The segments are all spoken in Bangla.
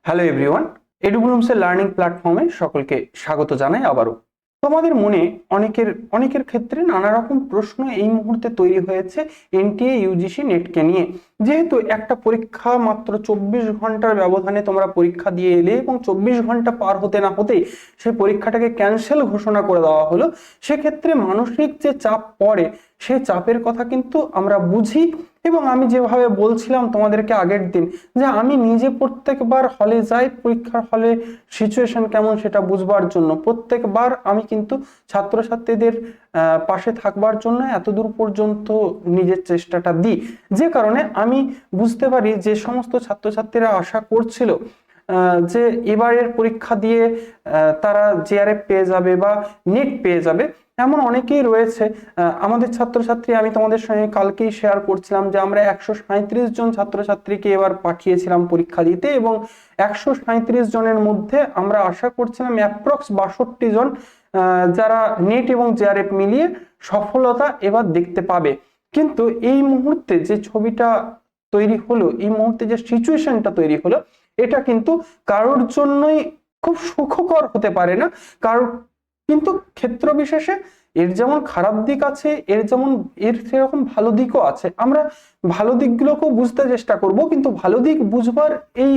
হ্যালো এভরিওয়ান, এডুগ্লুমসের লার্নিং প্ল্যাটফর্মে সকলকে স্বাগত জানাই আবারও। তোমাদের মনে অনেকের ক্ষেত্রে নানা রকম প্রশ্ন এই মুহূর্তে তৈরি হয়েছে এনটিএ ইউজিসি নেটকে নিয়ে। যেহেতু একটা পরীক্ষা মাত্র 24 ঘন্টার ব্যবধানে তোমরা পরীক্ষা দিয়ে এলে এবং 24 ঘন্টা পার হতে না হতেই সেই পরীক্ষাটাকে ক্যান্সেল ঘোষণা করে দেওয়া হলো, সেক্ষেত্রে মানসিক যে চাপ পড়ে সেই চাপের কথা কিন্তু আমরা বুঝি। এবং আমি যেভাবে বলছিলাম তোমাদেরকে আগের দিন, যে আমি নিজে প্রত্যেকবার হলে যাই পরীক্ষার হলে সিচুয়েশন কেমন সেটা বুঝবার জন্য, প্রত্যেকবার আমি কিন্তু ছাত্রছাত্রীদের পাশে থাকবার জন্য এতদূর পর্যন্ত নিজের চেষ্টাটা দিই। যে কারণে আমি বুঝতে পারি যে সমস্ত ছাত্রছাত্রীরা আশা করছিল যে এবারের পরীক্ষা দিয়ে তারা জেআরএফ পেয়ে যাবে বা নেট পেয়ে যাবে, এমন অনেকেই রয়েছে। আমাদের ছাত্রছাত্রী, আমি তোমাদের সঙ্গে কালকেই শেয়ার করছিলাম যে আমরা 137 জন ছাত্রছাত্রীকে এবার পাঠিয়েছিলাম পরীক্ষা দিতে, এবং 137 জনের মধ্যে আমরা আশা করছিলাম অ্যাপ্রক্স 62 জন যারা নেট এবং জেআরএফ মিলিয়ে সফলতা এবার দেখতে পাবে। কিন্তু এই মুহূর্তে যে ছবিটা তৈরি হলো, এই মুহূর্তে যে সিচুয়েশনটা তৈরি হলো, এটা কিন্তু কারোর জন্যই খুব সুখকর হতে পারে না। কারণ কিন্তু ক্ষেত্র বিশেষে এর যেমন খারাপ দিক আছে, এর সেরকম ভালো দিকও আছে। আমরা ভালো দিকগুলোকেও বুঝতে চেষ্টা করব, কিন্তু ভালো দিক বুঝবার এই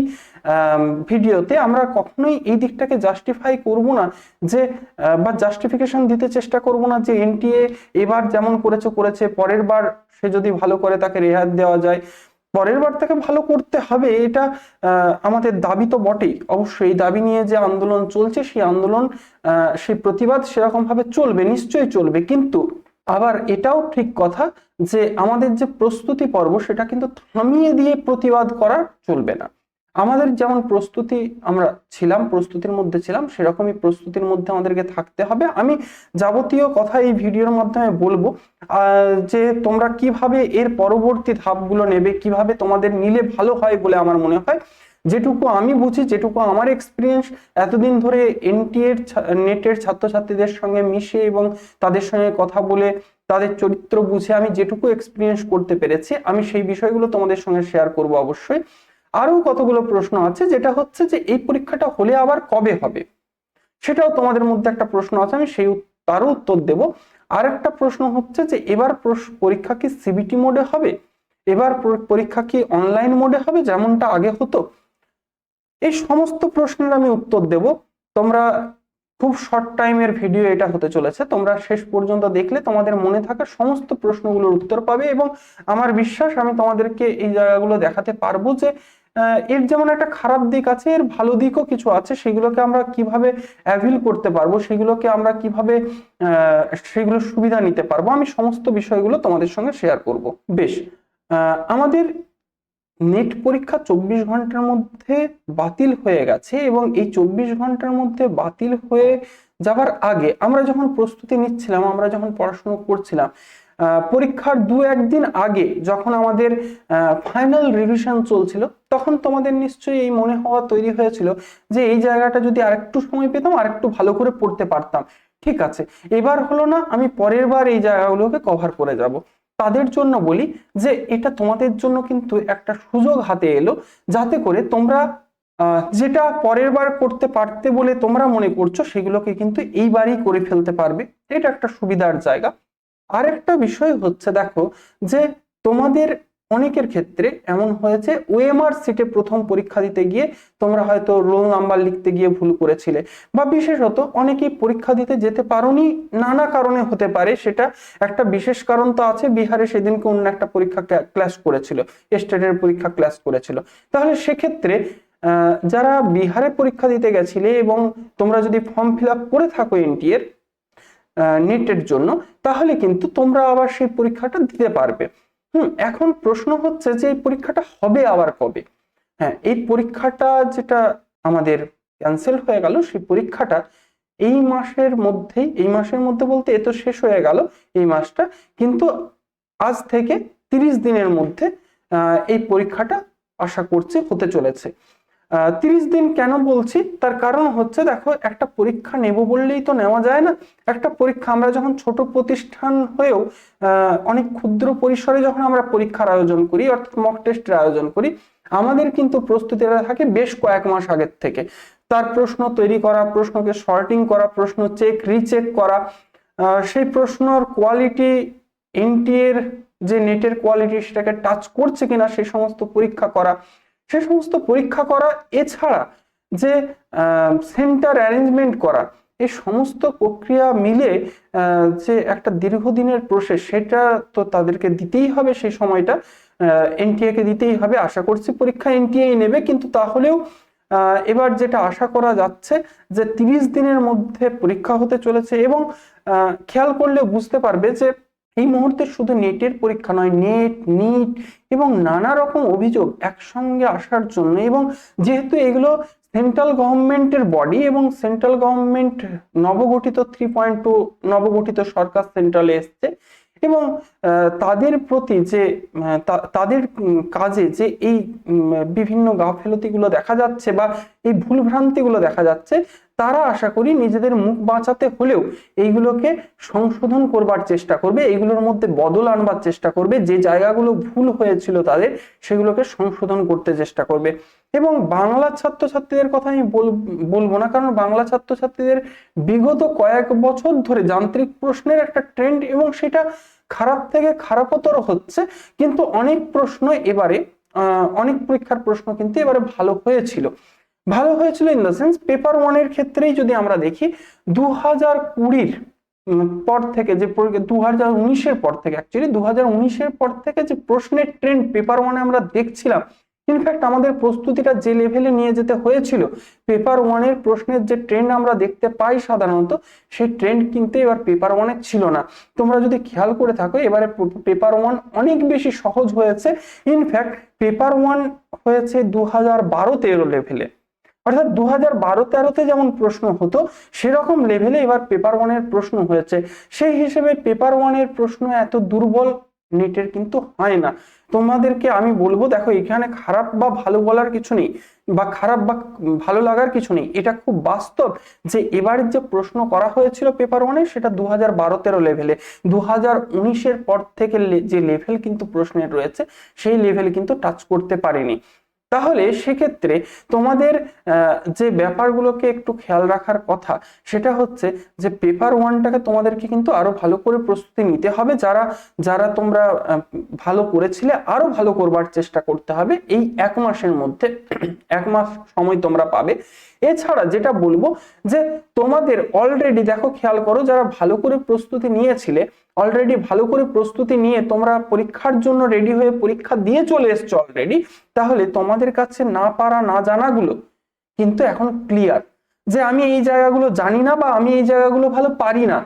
ভিডিওতে আমরা কখনোই এই দিকটাকে জাস্টিফাই করব না, যে বা জাস্টিফিকেশন দিতে চেষ্টা করব না যে এনটিএ এবার যেমন করেছে পরের বার সে যদি ভালো করে তাকে রেহাই দেওয়া যায়, পরের বার তাকে ভালো করতে হবে। এটা আমাদের দাবি তো বটেই, অবশ্যই এই দাবি নিয়ে যে আন্দোলন চলছে, সেই আন্দোলন সেই প্রতিবাদ সেরকম ভাবে চলবে, নিশ্চয়ই চলবে। কিন্তু আবার এটাও ঠিক কথা যে আমাদের যে প্রস্তুতি পর্ব সেটা কিন্তু থামিয়ে দিয়ে প্রতিবাদ করা চলবে না। আমাদের যেমন প্রস্তুতি আমরা ছিলাম, প্রস্তুতির মধ্যে ছিলাম, সেরকমই প্রস্তুতির মধ্যে আমাদেরকে থাকতে হবে। আমি যাবতীয় কথা এই ভিডিওর মাধ্যমে বলবো, যে তোমরা কিভাবে এর পরবর্তী ধাপগুলো নেবে, কিভাবে তোমাদের নিলে ভালো হয় বলে আমার মনে হয়। যেটুকু আমি বুঝি, যেটুকু আমার এক্সপিরিয়েন্স এতদিন ধরে এনটিএ নেটের ছাত্রছাত্রীদের সঙ্গে মিশে এবং তাদের সঙ্গে কথা বলে তাদের চরিত্র বুঝে আমি যেটুকু এক্সপিরিয়েন্স করতে পেরেছি, আমি সেই বিষয়গুলো তোমাদের সঙ্গে শেয়ার করব অবশ্যই। আরো কতগুলো প্রশ্ন আছে, যেটা হচ্ছে যে এই পরীক্ষাটা হলে আবার কবে হবে, সেটাও তোমাদের মধ্যে একটা প্রশ্ন আছে, আমি তারও উত্তর দেব। আর একটা প্রশ্ন হচ্ছে যে এবার পরীক্ষা কি সিবিটি মোডে হবে, এবার পরীক্ষা কি অনলাইন মোডে হবে যেমনটা আগে হতো। এই সমস্ত প্রশ্নের আমি উত্তর দেব। তোমরা খুব শর্ট টাইমের ভিডিও এটা হতে চলেছে, তোমরা শেষ পর্যন্ত দেখলে তোমাদের মনে থাকা সমস্ত প্রশ্নগুলোর উত্তর পাবে। এবং আমার বিশ্বাস আমি তোমাদেরকে এই জায়গাগুলো দেখাতে পারবো যে এর যেমন একটা খারাপ দিক আছে, এর ভালো দিকও কিছু আছে। সেগুলোকে আমরা কিভাবে অ্যাভিল করতে পারবো, সেগুলোকে আমরা কিভাবে সেগুলোর সুবিধা নিতে পারবো, আমি সমস্ত বিষয়গুলো তোমাদের সঙ্গে শেয়ার করব। বেশ, আমাদের নেট পরীক্ষা 24 ঘন্টার মধ্যে বাতিল হয়ে গেছে, এবং এই 24 ঘন্টার মধ্যে বাতিল হয়ে যাবার আগে আমরা যখন প্রস্তুতি নিচ্ছিলাম, আমরা যখন পড়াশোনা করছিলাম, পরীক্ষার 2-1 দিন আগে যখন আমাদের ফাইনাল রিভিশন চলছিল, তখন তোমাদের নিশ্চয়ই এই মনে হওয়া তৈরি হয়েছিল যে এই জায়গাটা যদি আরেকটু সময় পেতাম, আরেকটু ভালো করে পড়তে পারতাম। ঠিক আছে, এবার হলো না, আমি পরের বার এই জায়গাগুলোকে কভার করে যাব। তাদের জন্য বলি যে এটা তোমাদের জন্য কিন্তু একটা সুযোগ হাতে এলো, যাতে করে তোমরা যেটা পরের বার করতে পারতে বলে তোমরা মনে করছো, সেগুলোকে কিন্তু এইবারই করে ফেলতে পারবে। এটা একটা সুবিধার জায়গা। আরেকটা বিষয় হচ্ছে, দেখো যে তোমাদের অনেকের ক্ষেত্রে এমন হয়েছে ওএমআর সিটে প্রথম পরীক্ষা দিতে গিয়ে তোমরা হয়তো রোল নাম্বার লিখতে গিয়ে ভুল করেছিলে, বা বিশেষত অনেকেই পরীক্ষা দিতে যেতে পারোনি, নানা কারণে হতে পারে। সেটা একটা বিশেষ কারণ তো আছে, বিহারে সেদিনকে অন্য একটা পরীক্ষা ক্লাস করেছিল, স্টেটের পরীক্ষা ক্লাস করেছিল। তাহলে সেক্ষেত্রে যারা বিহারে পরীক্ষা দিতে গেছিলে এবং তোমরা যদি ফর্ম ফিল আপ করে থাকো এনটিএর নেটের জন্য, তাহলে কিন্তু তোমরা আবার সেই পরীক্ষাটা দিতে পারবে। এখন প্রশ্ন হচ্ছে যে এই পরীক্ষাটা হবে আবার কবে। হ্যাঁ, এই পরীক্ষাটা যেটা আমাদের ক্যান্সেল হয়ে গেল, সেই পরীক্ষাটা এই মাসের মধ্যেই, এই মাসের মধ্যে বলতে এ তো শেষ হয়ে গেল এই মাসটা, কিন্তু আজ থেকে 30 দিনের মধ্যে এই পরীক্ষাটা আশা করছি হতে চলেছে। 30 দিন কেন বলছি, তার কারণ হচ্ছে দেখো, একটা পরীক্ষা নেব বললেই তো নেওয়া যায় না। একটা পরীক্ষা আমরা যখন ছোট প্রতিষ্ঠান হয়েও অনেক ক্ষুদ্র পরিসরে যখন আমরা পরীক্ষার আয়োজন করি, অর্থাৎ মক টেস্টের আয়োজন করি, আমাদের কিন্তু প্রস্তুতিটা থাকে বেশ কয়েক মাস আগের থেকে। তার প্রশ্ন তৈরি করা, প্রশ্নকে সর্টিং করা, প্রশ্ন চেক রিচেক করা, সেই প্রশ্নর কোয়ালিটি, এনটিএর যে নেটের কোয়ালিটি সেটাকে টাচ করছে কিনা সেই সমস্ত পরীক্ষা করা, সে সমস্ত পরীক্ষা করা, এছাড়া যে সেন্টার অ্যারেঞ্জমেন্ট করা, এই সমস্ত প্রক্রিয়া মিলে যে একটা দীর্ঘদিনের প্রসেস, সেটা তো তাদেরকে দিতেই হবে। সেই সময়টা এনটিএ কে দিতেই হবে। আশা করছি পরীক্ষা এনটিএ নেবে, কিন্তু তাহলেও এবার যেটা আশা করা যাচ্ছে যে 30 দিনের মধ্যে পরীক্ষা হতে চলেছে। এবং খেয়াল করলে বুঝতে পারবে যে এই মুহূর্তে শুধু নেটের পরীক্ষা নয়, নেট, নিট এবং নানা রকম অভিযোগ একসঙ্গে আসার জন্য, এবং যেহেতু এগুলো সেন্ট্রাল গভর্নমেন্টের বডি এবং সেন্ট্রাল গভর্নমেন্ট নবগঠিত 3.2 নবগঠিত সরকার সেন্ট্রালে এসছে, এবং তাদের প্রতি যে তাদের কাজে যে এই বিভিন্ন গাফেলতিগুলো দেখা যাচ্ছে বা এই ভুলভ্রান্তিগুলো দেখা যাচ্ছে, তারা আশা করি নিজেদের মুখ বাঁচাতে হলেও এইগুলোকে সংশোধন করবার চেষ্টা করবে, এইগুলোর মধ্যে বদল আনবার চেষ্টা করবে, যে জায়গাগুলো ভুল হয়েছিল তাদের সেগুলোকে সংশোধন করতে চেষ্টা করবে। এবং বাংলা ছাত্রছাত্রীদের কথা আমি বলবো না, কারণ বাংলা ছাত্রছাত্রীদের বিগত কয়েক বছর ধরে যান্ত্রিক প্রশ্নের একটা ট্রেন্ড, এবং সেটা খারাপ থেকে খারাপতর হচ্ছে। কিন্তু অনেক প্রশ্ন এবারে, অনেক পরীক্ষার প্রশ্ন কিন্তু এবারে ভালো হয়েছিল। ইন দ্য সেন্স, পেপার ওয়ানের ক্ষেত্রেই যদি আমরা দেখি, 2020 পর থেকে যে 2019-এর পর থেকে, অ্যাকচুয়ালি 2019-এর পর থেকে যে প্রশ্নের ট্রেন্ড পেপার ওয়ানে আমরা দেখছিলাম, ইনফ্যাক্ট আমাদের প্রস্তুতিটা যে লেভেলে নিয়ে যেতে হয়েছিল, পেপার ওয়ানের প্রশ্নের যে ট্রেন্ড আমরা দেখতে পাই সাধারণত, সেই ট্রেন্ড কিন্তু এবার পেপার ওয়ানে ছিল না। তোমরা যদি খেয়াল করে থাকো, এবারে পেপার ওয়ান অনেক বেশি সহজ হয়েছে। ইনফ্যাক্ট পেপার ওয়ান হয়েছে 2012-13 লেভেলে, অর্থাৎ 2012-13-তে যেমন প্রশ্ন হতো সেরকম লেভেলে এবার পেপার ওয়ানের প্রশ্ন হয়েছে। সেই হিসেবে পেপার ওয়ানের প্রশ্ন এত দুর্বল নেটের কিন্তু হয় না। তোমাদেরকে আমি বলবো, দেখো এখানে খারাপ বা ভালো বলার কিছু নেই, বা খারাপ বা ভালো লাগার কিছু নেই, এটা খুব বাস্তব যে এবারের যে প্রশ্ন করা হয়েছিল পেপার ওয়ানে সেটা 2012-13 লেভেলে। 2019-এর পর থেকে যে লেভেল কিন্তু প্রশ্নের রয়েছে, সেই লেভেল কিন্তু টাচ করতে পারেনি। তাহলে সেক্ষেত্রে তোমাদের যে ব্যাপারগুলোকে একটু খেয়াল রাখার কথা, সেটা হচ্ছে যে পেপার ওয়ানটাকে তোমাদেরকে কিন্তু আরো ভালো করে প্রস্তুতি নিতে হবে। যারা যারা তোমরা ভালো করেছিলে, আরো ভালো করবার চেষ্টা করতে হবে এই 1 মাসের মধ্যে। 1 মাস সময় তোমরা পাবে। এছাড়া যেটা বলবো যে তোমাদের অলরেডি দেখো, খেয়াল করো, যারা ভালো করে প্রস্তুতি নিয়েছিলে, অলরেডি ভালো করে প্রস্তুতি নিয়ে তোমরা পরীক্ষার জন্য রেডি হয়ে পরীক্ষা দিয়ে চলে এসছো অলরেডি, তাহলে তোমাদের কাছে না পারা না জানাগুলো কিন্তু এখন ক্লিয়ার, যে আমি এই জায়গাগুলো জানি না বা আমি এই জায়গাগুলো ভালো পারি না।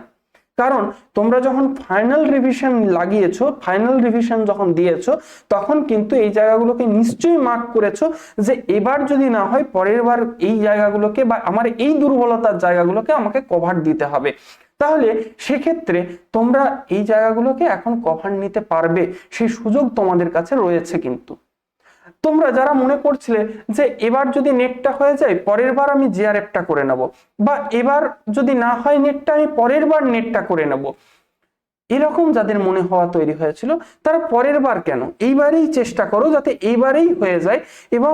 কারণ তোমরা যখন ফাইনাল রিভিশন লাগিয়েছো, ফাইনাল রিভিশন যখন দিয়েছো, তখন কিন্তু এই জায়গাগুলোকে নিশ্চয়ই মার্ক করেছো যে এবার যদি না হয় পরের বার এই জায়গাগুলোকে বা আমার এই দুর্বলতার জায়গাগুলোকে আমাকে কভার দিতে হবে। তাহলে সেক্ষেত্রে তোমরা এই জায়গাগুলোকে এখন কভার নিতে পারবে, সেই সুযোগ তোমাদের কাছে রয়েছে। কিন্তু তোমরা যারা মনে করছিলে যে এবার যদি নেটটা হয়ে যায় পরের বার আমি জিআরএফটা করে নেব, বা এবার যদি না হয় নেটটা আমি পরের বার নেটটা করে নেব, এরকম যাদের মনে হওয়া তৈরি হয়েছিল, তারা পরের বার কেন, এইবারেই চেষ্টা করো যাতে এইবারেই হয়ে যায়। এবং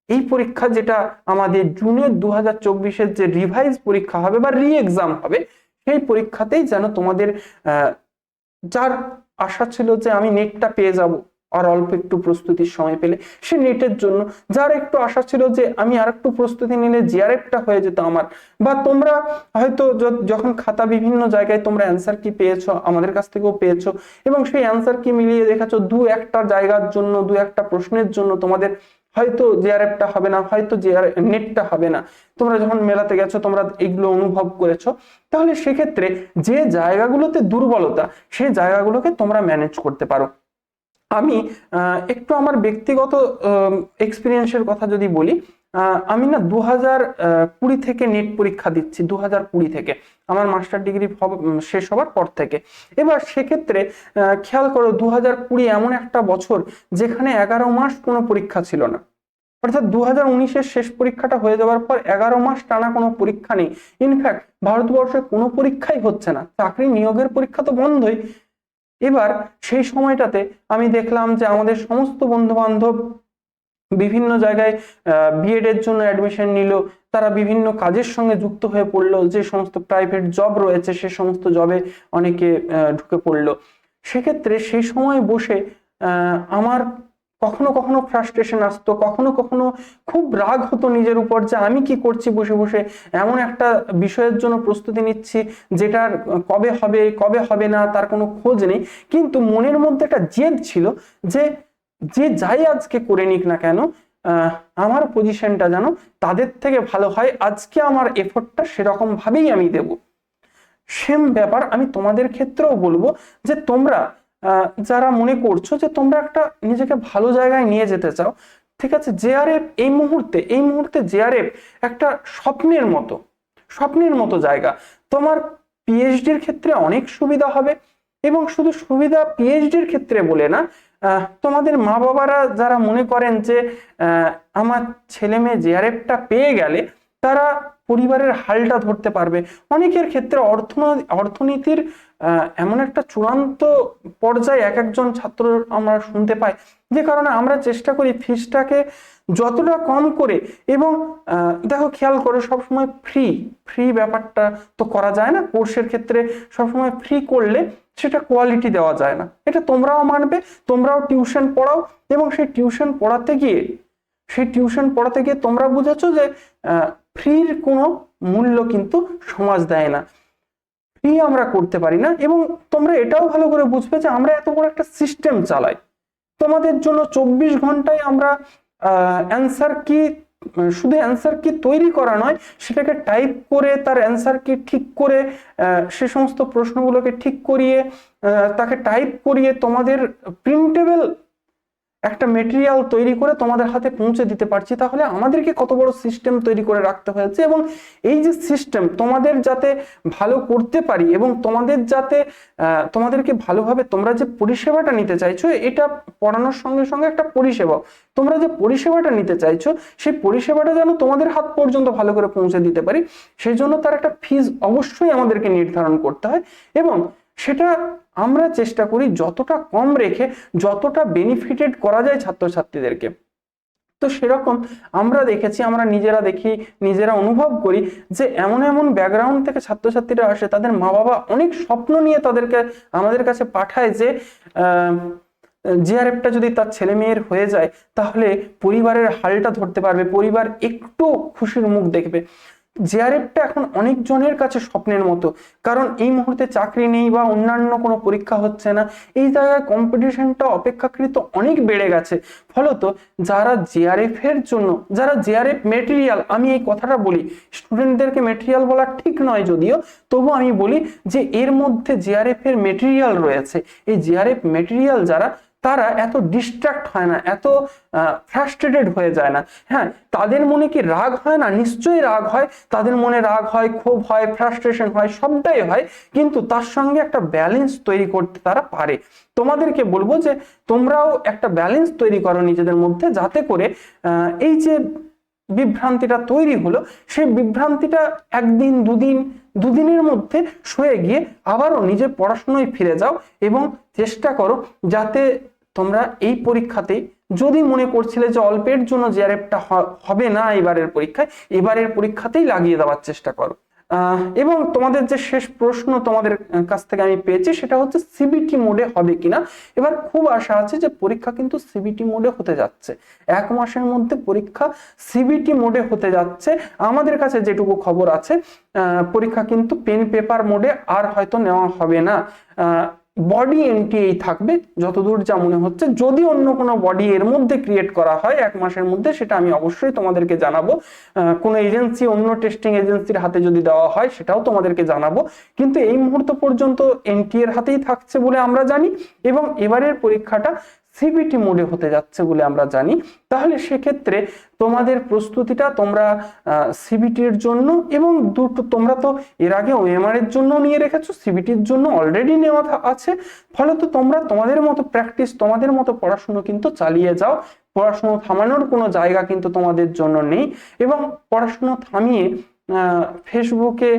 এই পরীক্ষা যেটা আমাদের জুনের 2024-এর যে রিভাইজ পরীক্ষা হবে বা রি এক্সাম হবে, সেই পরীক্ষাতেই যেন তোমাদের যার আশা ছিল যে আমি নেটটা পেয়ে যাব আর অল্প একটু প্রস্তুতির সময় পেলে, সে নেটের জন্য, যার একটু আশা ছিল যে আমি আর একটু প্রস্তুতি নিলে জিআরএফটা হয়ে যেত আমার, বা তোমরা হয়তো যখন খাতা বিভিন্ন জায়গায় তোমরা অ্যান্সার কি পেয়েছো, আমাদের কাছ থেকেও পেয়েছো, এবং সেই অ্যান্সার কি মিলিয়ে দেখাচ্ছ, দু একটা জায়গার জন্য, দু একটা প্রশ্নের জন্য তোমাদের হয়তো জিআরএফটা হবে না, হয়তো নেটটা হবে না, তোমরা যখন মেলাতে গেছো তোমরা এগুলো অনুভব করেছো। তাহলে সেক্ষেত্রে যে জায়গাগুলোতে দুর্বলতা, সেই জায়গাগুলোকে তোমরা ম্যানেজ করতে পারো। আমি একটু আমার ব্যক্তিগত এক্সপিরিয়েন্সের কথা যদি বলি, আমি না 2020 থেকে নেট পরীক্ষা দিচ্ছি, 2020 থেকে আমার মাস্টার ডিগ্রি শেষ হবার পর থেকে। এবার সেক্ষেত্রে খেয়াল করো, 2020 এমন একটা বছর যেখানে 11 মাস কোনো পরীক্ষা ছিল না। অর্থাৎ 2019-এর শেষ পরীক্ষাটা হয়ে যাওয়ার পর 11 মাস টানা কোনো পরীক্ষা নেই। ইনফ্যাক্ট ভারতবর্ষে কোনো পরীক্ষাই হচ্ছে না, চাকরি নিয়োগের পরীক্ষা তো বন্ধই। এবার সেই সময়টাতে আমি দেখলাম যে আমাদের সমস্ত বন্ধু বান্ধব বিভিন্ন জায়গায় বিএড এর জন্য অ্যাডমিশন নিল, তারা বিভিন্ন কাজের সঙ্গে যুক্ত হয়ে পড়লো, যে সমস্ত প্রাইভেট জব রয়েছে সে সমস্ত জবে অনেকে ঢুকে পড়লো। সেক্ষেত্রে সেই সময় বসে আমার কখনো কখনো ফ্রাস্ট্রেশন আসতো, কখনো কখনো খুব রাগ হতো নিজের উপর যে আমি কি করছি বসে বসে, এমন একটা বিষয়ের জন্য প্রস্তুতি নিচ্ছি যেটার কবে হবে কবে হবে না তার কোনো খোঁজ নেই। কিন্তু মনের মধ্যে একটা জেদ ছিল যে যে যাই আজকে করে নিক না কেন, আমার পজিশনটা যেন তাদের থেকে ভালো হয়, আজকে আমার এফোর্টটা সেরকম ভাবেই আমি দেব। সেম ব্যাপার আমি তোমাদের ক্ষেত্রেও বলবো যে তোমরা যারা মনে করছো যে তোমরা একটা নিজেকে ভালো জায়গায় নিয়ে যেতে চাও, ঠিক আছে, জেআরএফ এই মুহূর্তে জেআরএফ একটা স্বপ্নের মতো জায়গা। তোমার পিএইচডির ক্ষেত্রে অনেক সুবিধা হবে, এবং শুধু সুবিধা পিএইচডির ক্ষেত্রে বলে না, তোমাদের মা বাবারা যারা মনে করেন যে আমার ছেলে মেয়ে জেআরএফটা পেয়ে গেলে তারা পরিবারের হালটা ধরতে পারবে। অনেকের ক্ষেত্রে অর্থনীতির এমন একটা চূড়ান্ত পর্যায়ে এক একজন ছাত্র আমরা শুনতে পাই, যে কারণে আমরা চেষ্টা করি ফিসটাকে যতটা কম করে, এবং দেখো খেয়াল করে সবসময় ফ্রি ব্যাপারটা তো করা যায় না, কোর্সের ক্ষেত্রে সবসময় ফ্রি করলে সেটা কোয়ালিটি দেওয়া যায় না, এটা তোমরাও মানবে। তোমরাও টিউশন পড়াও, এবং সেই টিউশন পড়াতে গিয়ে তোমরা বুঝেছো যে ফ্রির কোনো মূল্য কিন্তু সমাজ দেয় না, ফ্রি আমরা করতে পারি না। এবং তোমরা এটাও ভালো করে বুঝবে যে আমরা এত বড় একটা সিস্টেম চালাই, তোমাদের জন্য 24 ঘন্টায় আমরা অ্যান্সার কি, শুধু অ্যান্সার কি তৈরি করা নয়, সেটাকে টাইপ করে তার অ্যান্সার কি ঠিক করে সে সমস্ত প্রশ্নগুলোকে ঠিক করিয়ে তাকে টাইপ করিয়ে তোমাদের প্রিন্টেবল একটা মেটেরিয়াল তৈরি করে তোমাদের হাতে পৌঁছে দিতে পারছি। তাহলে আমাদেরকে কত বড় সিস্টেম তৈরি করে রাখতে হয়েছে, এবং এই যে সিস্টেম তোমাদের যাতে ভালো করতে পারি, এবং তোমাদেরকে ভালোভাবে তোমরা যে পরিষেবাটা নিতে চাইছো, এটা পড়ানোর সঙ্গে সঙ্গে একটা পরিষেবা, তোমরা যে পরিষেবাটা নিতে চাইছো সেই পরিষেবাটা যেন তোমাদের হাত পর্যন্ত ভালো করে পৌঁছে দিতে পারি, সেই জন্য তার একটা ফিজ অবশ্যই আমাদেরকে নির্ধারণ করতে হয়, এবং সেটা আমরা চেষ্টা করি যতটা কম রেখে যতটা বেনিফিটেড করা যায় ছাত্রছাত্রীদেরকে। তো সেরকম আমরা নিজেরা অনুভব করি যে এমন এমন ব্যাকগ্রাউন্ড থেকে ছাত্রছাত্রীরা আসে, তাদের মা বাবা অনেক স্বপ্ন নিয়ে আমাদের কাছে পাঠায় যে জিআরএফটা যদি তার ছেলে মেয়ের হয়ে যায় তাহলে পরিবারের হালটা ধরতে পারবে, পরিবার একটু খুশির মুখ দেখবে। জেআরএফটা এখন অনেক জনের কাছে স্বপ্নের মতো, কারণ এই মুহূর্তে চাকরি নেই বা অন্যান্য কোনো পরীক্ষা হচ্ছে না, এই জায়গায় কম্পিটিশনটা অপেক্ষাকৃত অনেক বেড়ে গেছে। ফলত যারা জেআরএফ মেটেরিয়াল, আমি এই কথাটা বলি, স্টুডেন্টদেরকে মেটেরিয়াল বলা ঠিক নয় যদিও, তবু আমি বলি যে এর মধ্যে জেআরএফ এর মেটেরিয়াল রয়েছে। এই জেআরএফ মেটেরিয়াল তারা এত ডিস্ট্রাক্ট হয় না, এত ফ্রাস্ট্রেটেড হয়ে যায় না। হ্যাঁ, তাদের মনে কি রাগ হয় না? নিশ্চয়ই রাগ হয়, তাদের মনে রাগ হয়, ক্ষোভ হয়, ফ্রাস্ট্রেশন হয়, সবটাই হয়, কিন্তু তার সঙ্গে একটা ব্যালেন্স তৈরি করতে তারা পারে। তোমাদেরকে বলবো যে তোমরাও একটা ব্যালেন্স তৈরি করো নিজেদের মধ্যে, যাতে করে এই যে বিভ্রান্তিটা তৈরি হলো, সেই বিভ্রান্তিটা একদিন দুদিনের মধ্যে সয়ে গিয়ে আবারও নিজের পড়াশোনায় ফিরে যাও, এবং চেষ্টা করো যাতে তোমরা এই পরীক্ষাতে, যদি মনে করছিলে যে অল্পের জন্য জেআরএফটা হবে না এবারের পরীক্ষাতেই লাগিয়ে দেওয়ার চেষ্টা করো। এবং তোমাদের যে শেষ প্রশ্ন তোমাদের কাছ থেকে আমি পেয়েছি সেটা হচ্ছে সিবিটি মোডে হবে কিনা। এবার খুব আশা আছে যে পরীক্ষা কিন্তু সিবিটি মোডে হতে যাচ্ছে, 1 মাসের মধ্যে পরীক্ষা সিবিটি মোডে হতে যাচ্ছে। আমাদের কাছে যেটুকু খবর আছে, পরীক্ষা কিন্তু পেন পেপার মোডে আর হয়তো নেওয়া হবে না, বডি এনটিএই থাকবে যতদূর যা মনে হচ্ছে। যদি অন্য কোনো বডি এর মধ্যে ক্রিয়েট করা হয় 1 মাসের মধ্যে, সেটা আমি অবশ্যই তোমাদেরকে জানাবো। কোনো এজেন্সি, অন্য টেস্টিং এজেন্সির হাতে যদি দেওয়া হয় সেটাও তোমাদেরকে জানাবো, কিন্তু এই মুহূর্ত পর্যন্ত এনটিএ এর হাতেই থাকছে বলে আমরা জানি, এবং এবারের পরীক্ষাটা সিবিটি মোডে হতে যাচ্ছে বলে আমরা জানি। তাহলে সেক্ষেত্রে তোমাদের প্রস্তুতিটা তোমরা সিবিটির জন্য, এবং তোমরা তো এর আগে ওএমআর এর জন্য নিয়ে রেখেছো, সিবিটির জন্য অলরেডি নেওয়া আছে, ফলত তোমরা তোমাদের মতো প্র্যাকটিস, তোমাদের মতো পড়াশোনা কিন্তু চালিয়ে যাও। পড়াশুনো থামানোর কোনো জায়গা কিন্তু তোমাদের জন্য নেই। এবং পড়াশুনো থামিয়ে ফেসবুকে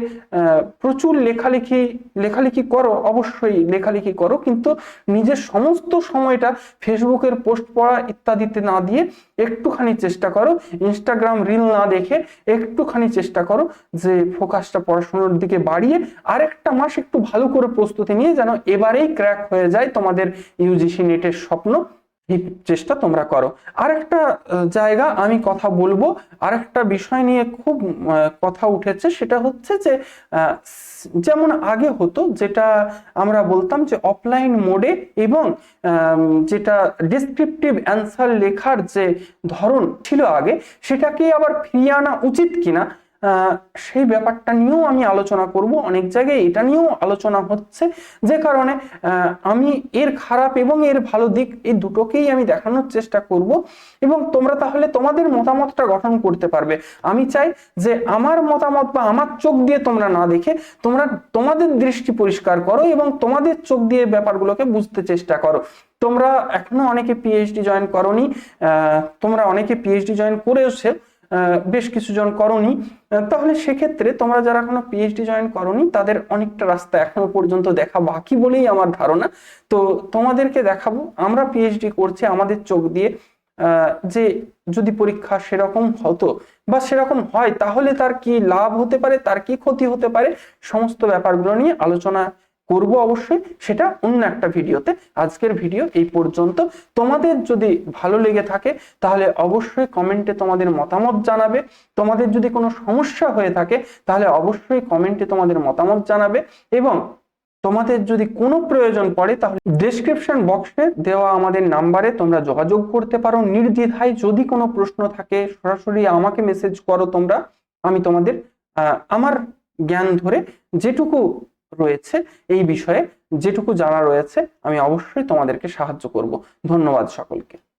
প্রচুর লেখালেখি করো, অবশ্যই লেখালেখি করো, কিন্তু নিজের সমস্ত সময়টা ফেসবুকের পোস্ট পড়া ইত্যাদিতে না দিয়ে একটুখানি চেষ্টা করো, ইনস্টাগ্রাম রিল না দেখে একটুখানি চেষ্টা করো যে ফোকাসটা পড়াশোনার দিকে বাড়িয়ে আরেকটা মাস একটু ভালো করে প্রস্তুতি নিয়ে যেন এবারেই ক্র্যাক হয়ে যায় তোমাদের ইউজিসি নেটের স্বপ্ন, এই চেষ্টা তোমরা করো। আরেকটা জায়গা আমি কথা বলবো, আরেকটা বিষয় নিয়ে খুব কথা উঠেছে, সেটা হচ্ছে যে যেমন আগে হতো, যেটা আমরা বলতাম যে অফলাইন মোডে এবং যেটা ডেসক্রিপটিভ অ্যান্সার লেখার যে ধরন ছিল আগে, সেটাকে আবার ফিরিয়ে আনা উচিত কিনা সেই ব্যাপারটা নিয়েও আমি আলোচনা করব। অনেক জায়গায় এটা নিয়েও আলোচনা হচ্ছে, যে কারণে আমি এর খারাপ এবং এর ভালো দিক এই দুটোকেই আমি দেখানোর চেষ্টা করব, এবং তোমরা তাহলে তোমাদের মতামতটা গঠন করতে পারবে। আমি চাই যে আমার মতামত বা আমার চোখ দিয়ে তোমরা না দেখে তোমরা তোমাদের দৃষ্টি পরিষ্কার করো এবং তোমাদের চোখ দিয়ে ব্যাপারগুলোকে বুঝতে চেষ্টা করো। তোমরা এখনো অনেকে পিএইচডি জয়েন করোনি, তোমরা অনেকে পিএইচডি জয়েন করেওছে, বেশ কিছু জন করোনি। তাহলে সেক্ষেত্রে তোমরা যারা এখনো পিএইচডি জয়েন করোনি তাদের অনেকটা রাস্তা এখনো পর্যন্ত দেখা বাকি বলেই আমার ধারণা। তো তোমাদেরকে দেখাবো আমরা পিএইচডি করছি আমাদের চোখ দিয়ে, যে যদি পরীক্ষা সেরকম হতো বা সেরকম হয় তাহলে তার কি লাভ হতে পারে, তার কি ক্ষতি হতে পারে, সমস্ত ব্যাপারগুলো নিয়ে আলোচনা করব অবশ্যই, সেটা অন্য একটা ভিডিওতে। আজকের ভিডিও এই পর্যন্ত। তোমাদের যদি ভালো লেগে থাকে তাহলে অবশ্যই কমেন্টে তোমাদের মতামত জানাবে। তোমাদের যদি কোনো সমস্যা হয়ে থাকে তাহলে অবশ্যই কমেন্টে তোমাদের মতামত জানাবে, এবং তোমাদের যদি কোনো প্রয়োজন পড়ে তাহলে ডেসক্রিপশন বক্সে দেওয়া আমাদের নাম্বারে তোমরা যোগাযোগ করতে পারো নির্দ্বিধায়। যদি কোনো প্রশ্ন থাকে সরাসরি আমাকে মেসেজ করো তোমরা, আমি তোমাদের আমার জ্ঞান ধরে যেটুকু রয়েছে এই বিষয়ে, যেটুকু জানা রয়েছে আমি অবশ্যই তোমাদেরকে সাহায্য করব। ধন্যবাদ সকলকে।